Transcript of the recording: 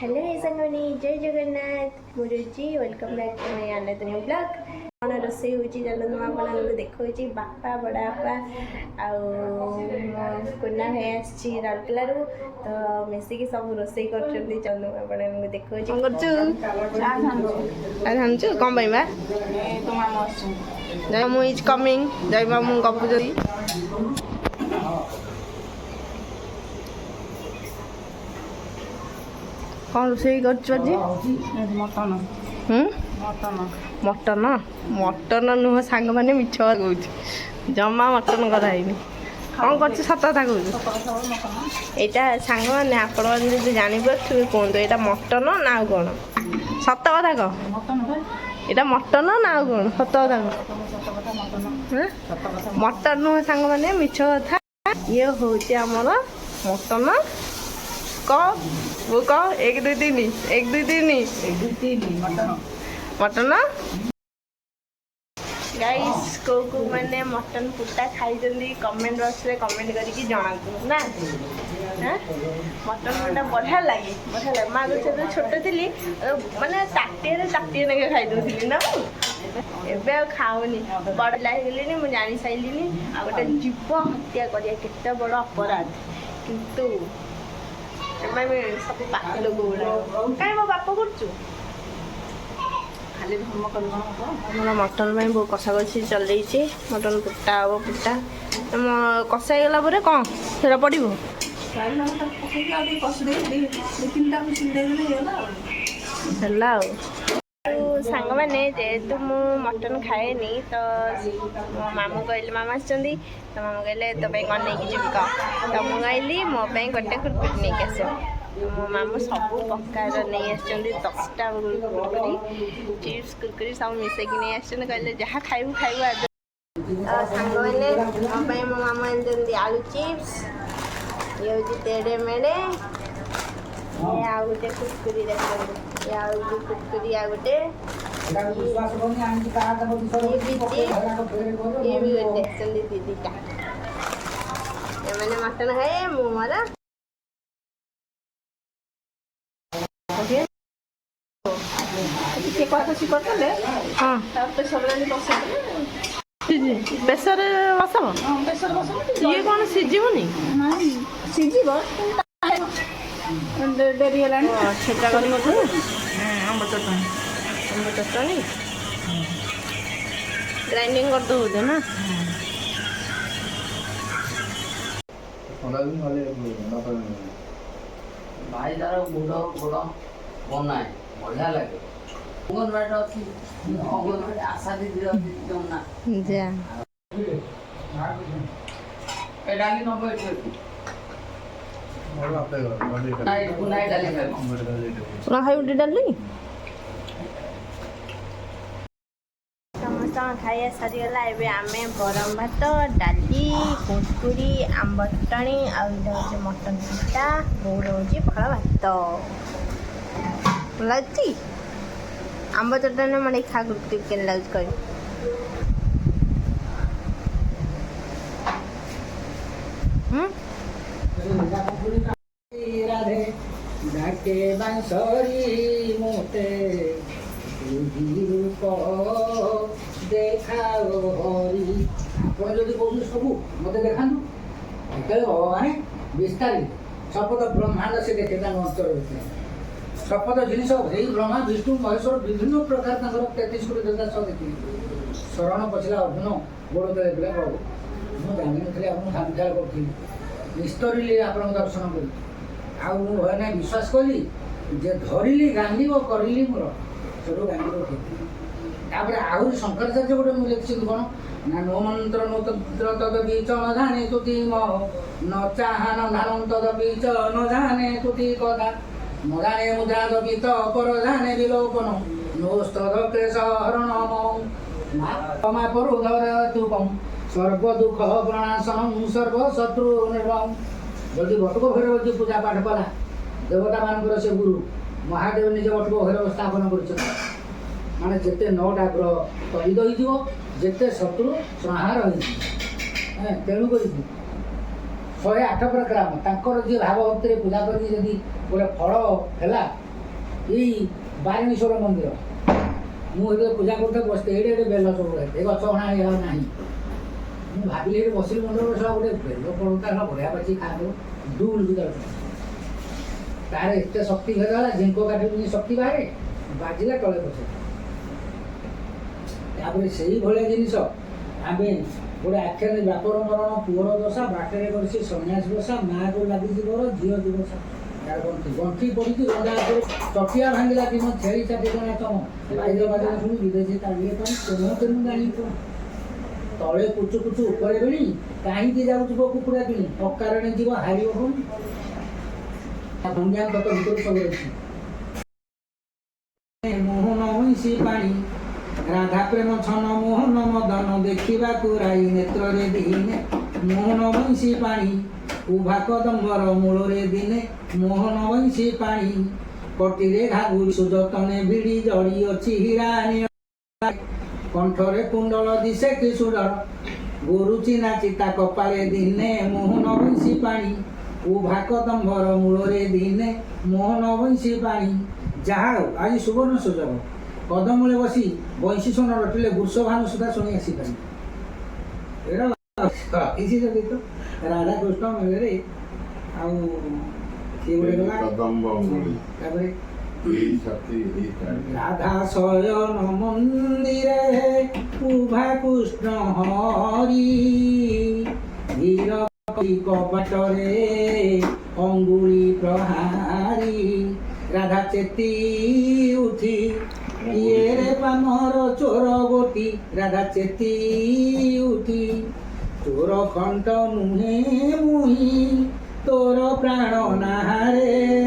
hello सांगने जय जगन्नाथ मुरुजी welcome back to my another new blog कौन रोसे होची चलो तुम आपन देखो बापा बड़ा बापा आउ कुना भाई आसी राउरकेला तो मिसिकी सब रोसे करछंती चलो आपन देखो कौन करछु आ हमछु कम भाई बा तो मामा आछन जय मामू इज कमिंग जय मामू गपुजरी कौन रोसे करछु जी मटन मटन मटन नुह सांग मैंने मिछ कहूँ जमा मटन कराई कौन कर सत कथा कहूँ यहाँ सांग मैंने आप जापारे कहतु यहाँ मटन ना आउ कौन सत कथा कह यहाँ मटन ना आउ कौन सत कथा कह मटन नुह सांग मैंने मिछ कथा ये हूँ आमर मटन कह वो कह 1 2 3 1 2 3 मटन गाइस को मैंने मटन पुटा खाई कमेंट बॉक्स रे कमेंट करके जनातु ना मटन पुटा बढ़िया लगे माँ जो छोट थी माने ताटिए नागे खाई दूसरी ना एबे आ खाऊनी बड़ लगे मुझे जानी सारे आ गोटे जीव हत्या करते बड़ अपराध किंतु सब पाखी लोग कहीं मो बाप कर खाली धर्म कर मटन में बहुत कषा कषी चल मटन पुटा हम पुटा कषा गला कौन से पड़ो सांग मैंने जेहेतु मु मटन खाएनी तो मो मामू कहले मामा आसछंदी तो मामू कहले तो पे कौन नहीं जीव कह तो मुझे कहली मो गोटे कुरकुरी नहीं आस मो मामू सब प्रकार नहीं आसछंदी 10टा कुरकुरी चिप्स कुरकुरी सब मिसेक नहीं आसछन कहले जहाँ खाइबू खाइबू सांग मैंने मो मामू आनी आलू चिप्स ये हूँ तेड़े मेड़े ये आ गोटे कुरकुरी देखते ये कुरकुरी आ गोटे ये भी गोटे दीदीटा मैंने मटन खाए मु मारा बेसर बसब ये कौन सीझबनी सीझब डेरी है छेचा कर आंब चटनी ग्राइंडिंग कर दो ना भाई तार गुड़ गुड़ बनाए बढ़िया लगे अंगनवाड़ी अच्छी अंगनवाड़ी आशा दीदी ना जा डाली नंबर खाई डाली समस्त खाइया सरीगला एवं आम गरम भात डाली कुरकुरी आंब चटणी आउ मटन पिटा बोर हूँ पखाड़ भात लगे आंब चटणी मैं खा कुरकुरी के लगे कह राधे डाके बांसुरी मोटे रूप देखाओ हरि आप जब कौन सब मत देखा भगवान विस्तारी शपथ ब्रह्मांड से देखे अंतर शपथ जिनिस ब्रह्मा विष्णु महेश्वर विभिन्न प्रकार 33 कोटी देवता सब देखिए शरण पशिला अर्जुन गोड़ तले प्रभु मुझे जानी नी आप साक्षात करी निस्तरी आप दर्शन करी भय ना विश्वास कली जे धरली गांधी करली मोर सब गांधी रखी आहरी शंकराचार्य गोटे मुझे लिखी कौन ना नो मंत्र नो तंत्र तदपीच न जाने तुति न चाहन धान तदपीच न जाने तुति कथा न जाने मुद्रा दपीत पर जाने विलोपन नोस्तदक्लेश हरण क्षमा परुधर तुकम सर्व दुख प्रणाशनम सर्व शत्रु निर्भम जदि बटुक भैरव जी पूजा पाठ कला देवता मान से गुरु महादेव निजे बटुक भैरव स्थापन कर माने जिते 9टा ग्रह तहिद होते शत्रु संहार हो तेणुक 108 प्रकार जी भाव भक्ति पूजा करके जदि गोटे फल है ଏଇ ବାରିଣୀଶ୍ୱର ମନ୍ଦିର ମୁଁ ଯେତେବେଳେ ପୂଜା କରୁଥାଏ ବସିଥାଏ ଏଇଠି ଏଠି ବେଲ ସବୁ ରହିଥାଏ ଗଛ ହଣା ଆଉ ନାହିଁ ମୁଁ ଭାବିଲି ଏଠି ବସିଲି ମନ୍ଦିର ବସିଲା ଗୋଟେ ବେଲ ପଡ଼ୁତା ବଢ଼ିଆ ପାଚି ଖାଆନ୍ତୁ ଦୁଲ ବି ଯାଉଛି ତାର ଏତେ ଶକ୍ତି ହେଲା ଝିଙ୍କ କାଠି ଯେମିତି ଶକ୍ତି ବାହାରେ ବାଜିଲା ତଳେ ପଛେ ତାପରେ ସେଇଭଳିଆ ଜିନିଷ ଆମେ ଗୋଟେ ଆଖ୍ୟାନ ବାପର ମରଣ ପୁଅର ଦଶା ବାଟରେ କରିଛି ସନ୍ନ୍ୟାସ ବସା ମାଆକୁ ଲାଗିଛି ବର ଝିଅ ଦିବସା ତାର ଗଣ୍ଠି ଗଣ୍ଠି ପଡ଼ିଛି ରଙ୍ଗା ଉପରେ ଚଟିଆ ଭାଙ୍ଗିଲା ଦିନ ଛେଳି ଚାଟି ଜଣା ତମ ବାଇଦ ବାଜନ ଶୁଣି ବିଦେଶୀ ତାଡ଼ିଏ ପାଇଁ ତେଣୁ ଜାଣି ତଳେ କୁଚୁ କୁଚୁ ଉପରେ ବେଣି କାହିଁକି ଯାଉଥିବ କୁକୁଡ଼ା କିଣି ଅକାରଣେ ଯିବ ହାରିବ ପୁଣି ଭଙ୍ଗିଆ ତତ ଭିତରୁ ସବୁ ଅଛି ମୋହନ ମଇଁଷି ପାଣି ରାଧା ପ୍ରେମ ଛନ ମୋହନ ମଦନ ଦେଖିବାକୁ ରାଇ ନେତ୍ରରେ ଦିନେ ମୋହନ ମଇଁଷି ପାଣି ଉଭା କଦମ୍ବର ମୂଳରେ ଦିନେ ମୋହନ ମଇଁଷି ପାଣି କଟିରେ ଘାଗୁଡ଼ି ସୁଯତନେ ଭିଡ଼ି ଜଡ଼ି ଅଛି ହିରାଣୀ କଣ୍ଠରେ କୁଣ୍ଡଳ ଦିଶେ କି ସୁଡ଼ଳ ଗୁରୁଚି ନାଚି ତା କପାଳେ ଦିନେ ମୋହନ ମଇଁଷି ପାଣି ଉଭା କଦମ୍ବର ମୂଳରେ ଦିନେ ମୋହନ ମଇଁଷି ପାଣି ଯାହା ହଉ ଆଜି ସୁବର୍ଣ୍ଣ ସୁଯୋଗ କଦମୂଳେ ବସି ବଂଶୀ ସ୍ୱନ ରଟିଲେ ବୃଷଭାନୁ ସୁଦ୍ଧା ଶୁଣି ଆସିପାରିବେ ଏଇଟା ଗୀତ ରାଧାକୃଷ୍ଣ ମେଳରେ ଆଉ ସିଏ ଗୋଟେ ଗଲା ତାପରେ ରାଧା ଶୟନ ମନ୍ଦିରେ ଉଭା କୃଷ୍ଣ ହରି ଧୀର କବାଟରେ ଅଙ୍ଗୁଳି ପ୍ରହାରୀ ରାଧା ଚେତି ଉଠି ଇଏରେ ପାମର ଚୋର ଗୋଟି ରାଧା ଚେତି ଉଠି ଚୋର ଖଣ୍ଡ ନୁହେଁ ମୁହିଁ ତୋର ପ୍ରାଣ ନାହାରେ